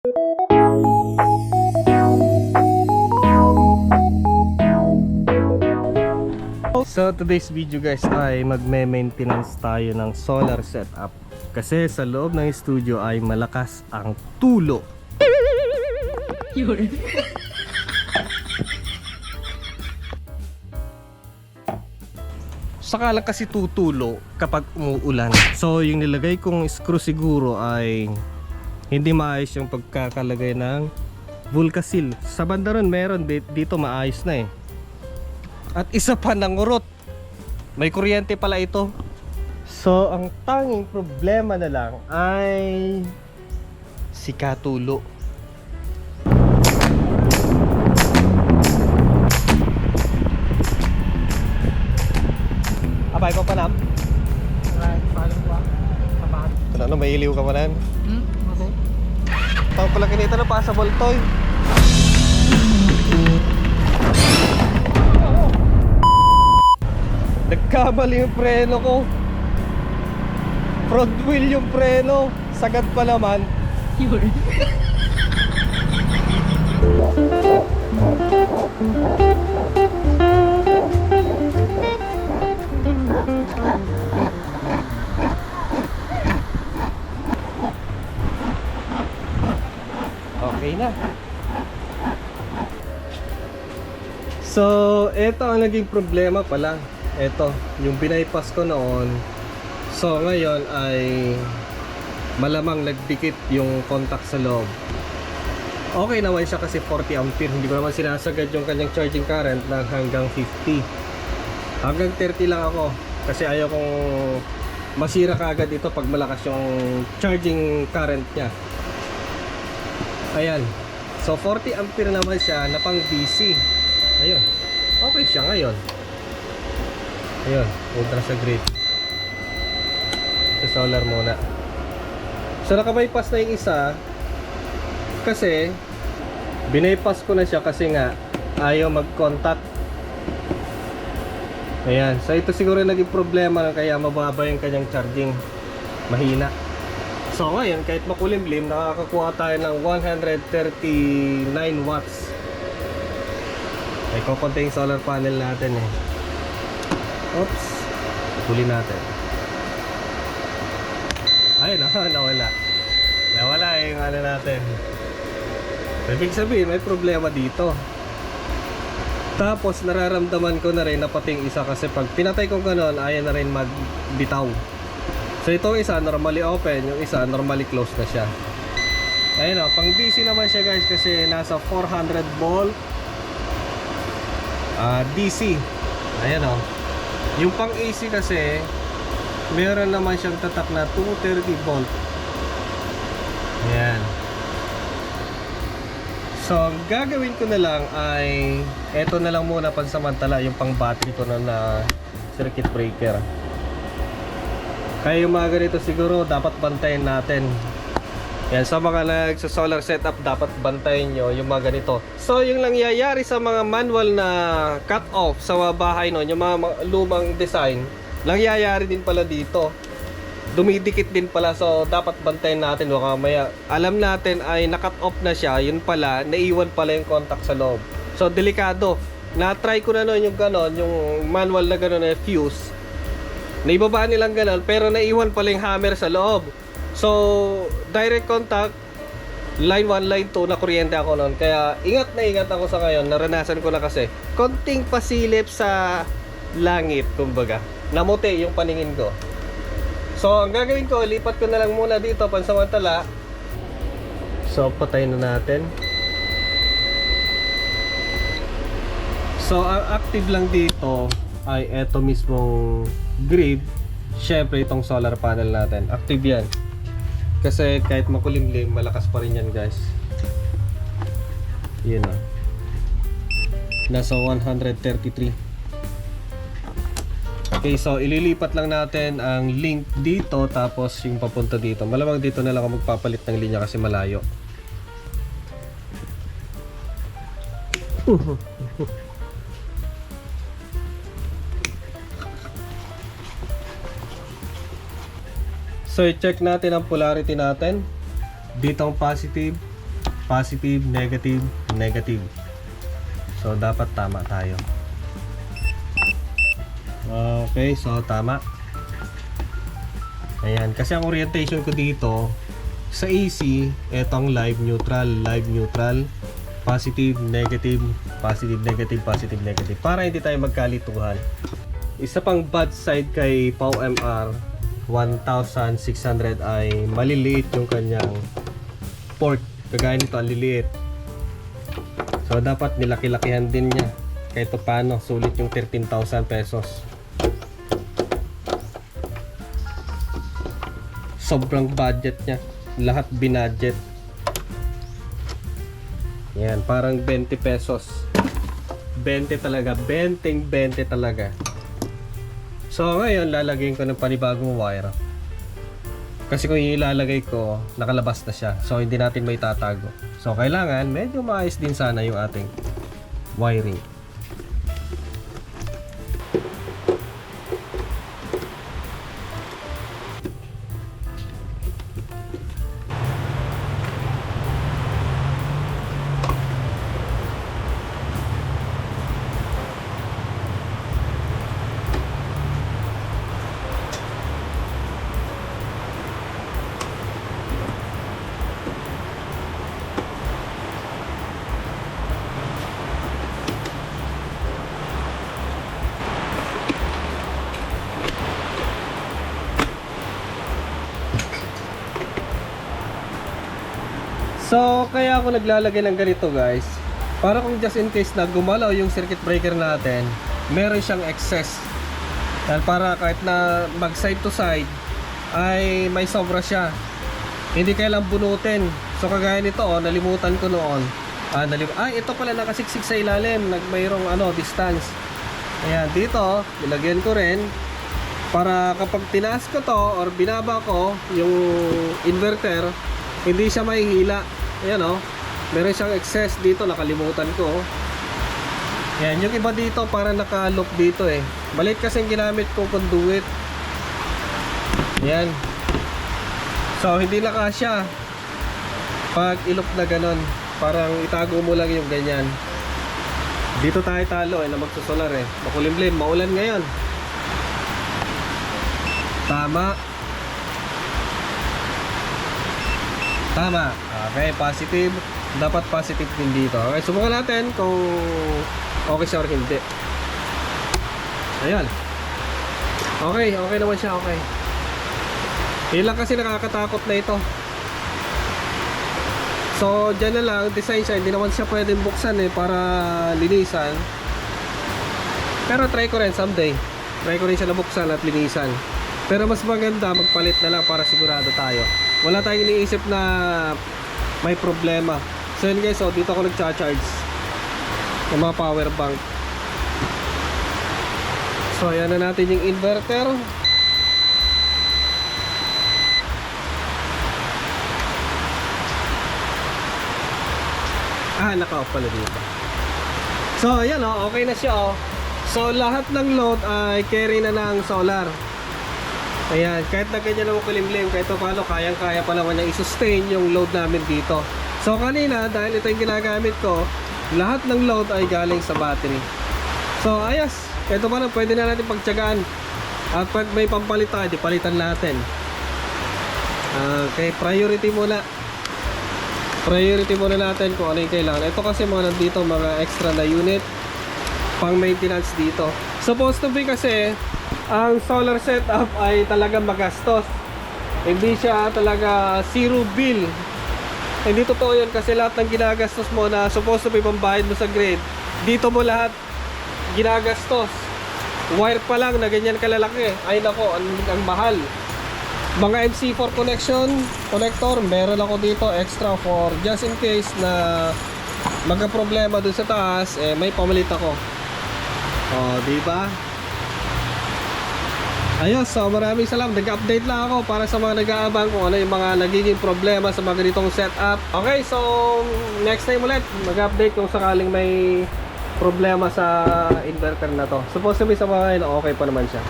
So today's video guys ay magme-maintenance tayo ng solar setup. Kasi sa loob ng studio ay malakas ang tulo. Saka lang kasi tutulo kapag umuulan. So yung nilagay kong screw siguro ay hindi maayos yung pagkakalagay ng Vulcasil. Sa banda ron meron, dito maayos na eh. At isa pa nangurot. May kuryente pala ito. So ang tanging problema na lang ay si katulo. Abay pa pa nam? Ano, may iliw ka pa nan? Okay. Tawag pala kinita na pa sa Voltoy. Nagkamali yung preno ko. Front wheel yung preno. Sagad pa naman. Okay na. So, ito ang naging problema pala. Ito, yung bypass ko noon. So, ngayon ay malamang nagdikit yung contact sa loob. Okay naman siya kasi 40 ampere. Hindi ko naman sinasagad yung kanyang charging current ng hanggang 50. Hanggang 30 lang ako. Kasi ayaw kong masira kaagad ito pag malakas yung charging current niya. Ayan. So 40 ampere naman siya na pang DC. Ayun. Okay siya ngayon. Ayun, ultra sa grid. Sa solar muna. So naka-bypass na yung isa. Kasi binypass ko na siya kasi nga ayaw mag-contact. Ayan. So ito siguro naging problema kaya mababa yung kanyang charging. Mahina. So ngayon kahit makulimlim nakakakuha tayo ng 139 watts. Ay kukunti yung solar panel natin eh. Oops. Huli natin. Ay nawala. Nawala yung ano natin. Ibig sabihin may problema dito. Tapos nararamdaman ko na rin na pati yung isa kasi pag pinatay ko gano'n ayaw na rin magbitaw. So itong isa normally open, yung isa normally closed na siya. Ayun o, pang DC naman siya guys kasi nasa 400 volt DC. Ayan o. Yung pang AC kasi meron naman siyang tatak na 230 volt. Ayan. So ang gagawin ko na lang ay eto na lang muna pansamantala yung pang battery ko na circuit breaker. Kaya yung mga ganito siguro dapat bantayan natin. Yan, sa mga nagsa-solar setup dapat bantayan nyo yung mga ganito. So yung nangyayari sa mga manual na cut off sa mga bahay nun, yung mga lumang design, nangyayari din pala dito. Dumidikit din pala, so dapat bantayan natin. Baka maya alam natin ay na-cut off na siya, yun pala naiwan pala yung contact sa loob. So delikado. Na-try ko na noon yung ganon, yung manual na ganon na fuse. Naibaba nilang ganon pero naiwan pala yung hammer sa loob. So direct contact, line 1, line 2 na kuryente ako noon. Kaya ingat na ingat ako sa ngayon. Naranasan ko na kasi konting pasilip sa langit, kumbaga namuti yung paningin ko. So ang gagawin ko, lipat ko na lang muna dito pansamantala. So patayin na natin. So ang active lang dito ay eto mismong grid. Syempre itong solar panel natin, active yan. Kasi kahit makulimlim, malakas pa rin yan guys. Yun na. Nasa 133. Okay, so ililipat lang natin ang link dito tapos yung papunta dito. Malamang dito na lang ako magpapalit ng linya kasi malayo. So i-check natin ang polarity natin. Dito ang positive, positive, negative, negative. So dapat tama tayo. Okay, so tama. Ayan, kasi ang orientation ko dito sa AC, etong live, neutral, positive, negative, positive, negative, positive, negative, para hindi tayo magkalituhan. Isa pang bad side kay POW-MR 1600 ay maliliit yung kanyang port. Kagaya nito, ang liliit. So dapat nilaki-lakihan din niya. Kahit paano, sulit yung 13,000 pesos. Sobrang budget niya. Lahat binudget. Yan, parang 20 pesos. 20 talaga. 20 talaga. So ngayon, lalagyan ko ng panibagong wire. Kasi kung ilalagay ko, nakalabas na siya. So hindi natin may tatago. So kailangan, medyo maayos din sana yung ating wiring. So, kaya ako naglalagay ng ganito guys, para kung just in case na gumalaw yung circuit breaker natin, meron siyang excess. Dahil para kahit na mag side to side, ay may sobra siya. Hindi kailang bunutin. So, kagaya nito, nalimutan ko noon. Ito pala nakasiksik sa ilalim, mayroong distance. Ayan, dito, nilagyan ko rin. Para kapag tinaas ko to, or binaba ko yung inverter, hindi siya mahihila. Ayan meron siyang excess dito, nakalimutan ko. Ayan, yung iba dito para naka-loop dito Balit kasi yung ginamit kong conduit. Ayan. So hindi na kasya pag i-loop na ganon. Parang itago mo lang yung ganyan. Dito tayo talo na magsusolar makulimlim, maulan ngayon. Tama. Okay, positive. Dapat positive din dito. Okay, subukan natin kung okay siya or hindi. Ayan. Okay naman siya, okay. Ilang kasi nakakatakot na ito. So, dyan na lang, design siya. Hindi naman siya pwedeng buksan para linisan. Pero try ko rin someday. Try ko rin siya na buksan at linisan. Pero mas maganda, magpalit na lang para sigurado tayo. Wala tayong iniisip na may problema. So yun guys, dito ako nagcha-charge ng mga power bank. So ayan na natin yung inverter. Naka-off pala dito. So ayan okay na siya So lahat ng load ay carry na ng solar. Ayan, kahit na ganyan naman kulimlim, kahit paano kayang-kaya pa naman niya i-sustain yung load namin dito. So kanina, dahil ito yung ginagamit ko, lahat ng load ay galing sa battery. So ayos, kahit paano pwede na natin pagtiyagaan. At pag may pampalit tayo, di palitan natin. Okay, priority muna. Priority muna natin kung ano yung kailangan. Ito kasi mga nandito, mga extra na unit pang maintenance dito. Supposed to be kasi ang solar setup ay talagang magastos. Hindi siya talaga zero bill. Hindi totoo yun kasi lahat ng ginagastos mo na supposed to be pambayad mo sa grid, dito mo lahat ginagastos. Wire pa lang na ganyan kalalaki, ay nako, ang mahal. Mga MC4 connector, meron ako dito extra for just in case na magka-problema dun sa taas, may pamalit ako. Diba? Ayos, so maraming salamat. Nag-update lang ako para sa mga nag-aabang kung ano yung mga nagiging problema sa mga ganitong setup. Okay, so next time ulit mag-update kung sakaling may problema sa inverter na to. Supposed to be sa mga okay pa naman siya.